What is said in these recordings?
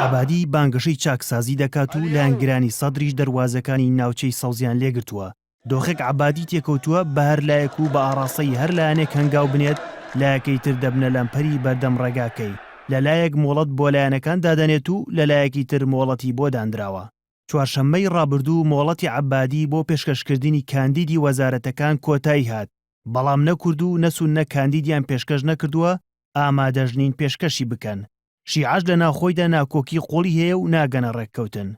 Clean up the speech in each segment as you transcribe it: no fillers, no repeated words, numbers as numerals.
عەبادی بانگەشەی چاکسازی دەکات و لایەنگرانی سەدریش دەواازەکانی ناوچەی سەوزیان لێگرتووە. دۆخێک عەبادی تێکەوتووە بە هەر لایەک و بە ئاڕاستەی هەر لایەنێک هەنگاو بنێت لایەکەی تر دەبنە لەمپەری بەردەم ڕێگاکەی، لەلایەک مۆڵەت بۆ لایەنەکان دادەنێت و لەلایەکی تر مۆڵەتی بۆ دانراوە. چوارشەممەی ڕابردوو مۆڵەتی عەبادی بۆ پێشکەشکردنی کاندیدی وەزارەتەکان کۆتایی هات، بەڵام نەکورد و نەسوونە کاندیدیان پێشکەش نەکردووە ئامادەژنین پێشکەشی بکەن. شیعەش لە ناوخۆیدا ناکۆکی قوڵی هەیە و ناگەنە ڕێککەوتن.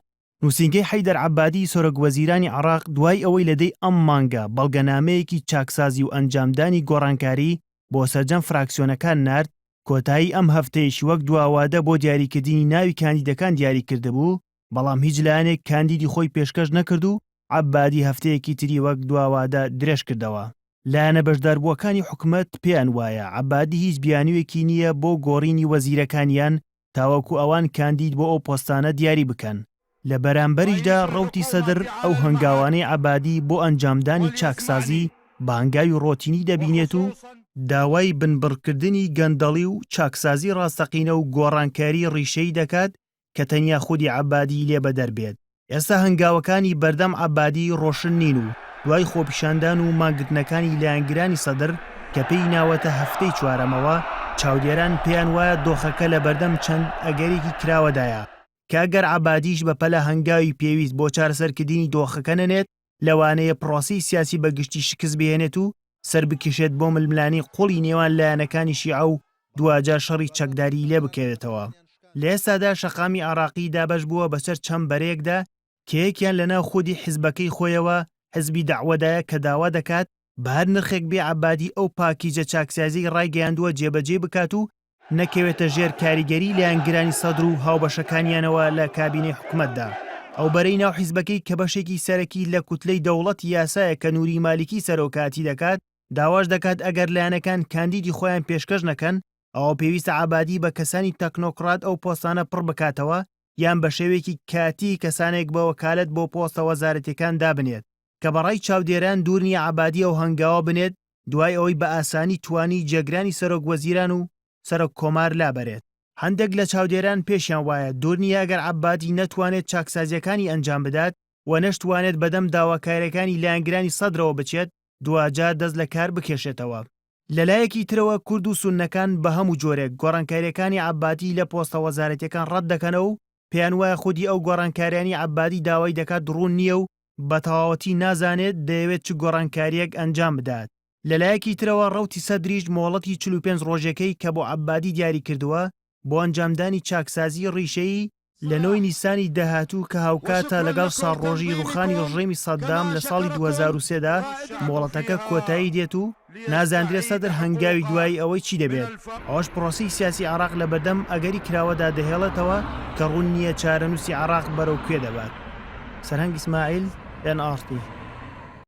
نووسینگەی حەیدەر عەبادی سۆرەگ وەزیرانی عێراق دوای ئەوەی لەدەی ئەم مانگە بەڵگەنامەیەکی چاکسازی و ئەنجامدانی گۆڕانکاری بۆ سەرجەم فراکسیۆنەکان نارد، کۆتایی ئەم هەفتەیەشی وەک دواوادە بۆ دیاریکردنی ناوی کاندیدەکان دیاری کردبوو، بەڵام هیچ لایەنێک کاندیدی خۆی پێشکەش نەکرد و عەبادی هەفتەیەکی تری وەک دواوادە درێژ کردەوە. لایەنە بەشداربووەکانی حکومەت پێیان وایە عەبادی هیچ بیانوێکی نییە بۆ گۆڕینی وەزیرەکانیان تاوەکو ئەوان کاندید بۆ ئەو پۆستانە دیاری بکەن. لە بەرامبەریشدا ڕەوتی سەدر ئەو هەنگاوانەی عەبادی بۆ ئەنجامدانی چاکسازی بانگای ڕۆتینی دەبینێت و داوای بنبڕکردنی گەندەڵی و چاکسازی ڕاستەقینە و گۆڕانکاری ڕیشەی دەکات کە تەنیا خودی عەبادی لێ بەدەربێت. ئێستا هەنگاوەکانی بەردەم عەبادی ڕۆشن نین و دوای خۆپیشاندان و ماگرتنەکانی لایەنگرانی سەدر کە پێی ناوەتە هەفتەی چوارەمەوە، چاودێران پێیان وایە دۆخەکە لە بەردەم چەند ئەگەرێکی کراوەدایە کە ئەگەر عەبادیش بە پەلە هەنگاوی پێویست بۆ چارەسەرکردنی دۆخەکە نەنێت، لەوانەیە پرۆسی سیاسی بەگشتی شکست بهێنێت و سەر بکشێت بۆ ململانی قوڵی نێوان لایەنەکانی شیعە و دوجار شەڕی چەکداری لێ بکەوێتەوە. لە ئێستادا شەقامی عێراقی دابەش بووە بەسەر چەند بەرەیەکدا کە یەکیان لەناو خودی حیزبەکەی خۆیەوە حزبی داعوەدایە کە داوا دەکات بە هەر نرخێک بێ عەبادی ئەو پاکیجە چاکسازی ڕایگەیاندووە جێبەجێ بکات و نەکەوێتە ژێر کاریگەری لایەنگرانی سەدر و هاوبەشەکانیانەوە لە کابینەی حکومەتدا. ئەو بەرەی ناو حیزبەکەی کە بەشێکی سەرەکی لە کوتلەی دەوڵەتی یاسایە کە نووری مالیکی سەرۆکاتی دەکات، داواش دەکات ئەگەر لایەنەکان کاندیدی خۆیان پێشکەش نەکەن، ئەوە پێویستە عەبادی بە کەسانی تەکنۆکرات ئەو پۆستانە پڕ بکاتەوە یان بە شێوەیەکی کاتی کەسانێک بە وەکالەت بۆ پۆستە وەزارەتیەکان دابنێت کە بەڕای چاودێران دوور نییە عەبادی ئەو هەنگاوە بنێت دوای ئەوەی بە ئاسانی توانی جێگرانی سەرۆک وەزیران و سەرۆک کۆمار لابەرێت. هەندێک لە چاودێران پێشیان وایە دوور نییە ئەگەر عەبادی نەتوانێت چاکسازیەکانی ئەنجام بدات و نەشتوانێت بەدەم داواکاریەکانی لایەنگرانی سەدرەوە بچێت، دوجار دەست لە کار بکێشێتەوە. لەلایەکی ترەوە کورد و سوننەکان بە هەموو جۆرێک گۆڕانکاریەکانی عەبادی لە پۆستە وەزارەتیەکان ڕەت دەکەنەوە و پێیان وایە خودی ئەو گۆڕانکاریانی عەبادی داوای دەکات ڕوون نییە و بە تەواوەتی نازانێت دەیەوێت چ گۆڕانکاریەک ئەنجام بدات. لەلایەکی ترەوە ڕەوتی سەدریش مۆڵەتی 45 ڕۆژەکەی کە بۆ عەبادی دیاری کردووە بۆ ئەنجامدانی چاکسازی ڕیشەیی لە 9 نیسانی داهاتوو کە هاوکاتە لەگەڵ ساڕۆژی ڕوخانی ڕژێمی سەدام لە ساڵی 2003دا مۆڵەتەکە کۆتایی دێت و نازاندرێت سەدر هەنگاوی دوای ئەوەی چی دەبێت. ئەوەش پرۆسی سیاسی عێراق لە بەردەم ئەگەری کراوەدا دەهێڵێتەوە کە ڕوون نییە چارەنووسی عێراق بەرەو کوێ دەبات. سەرهەنگ ئیسماعیل NRT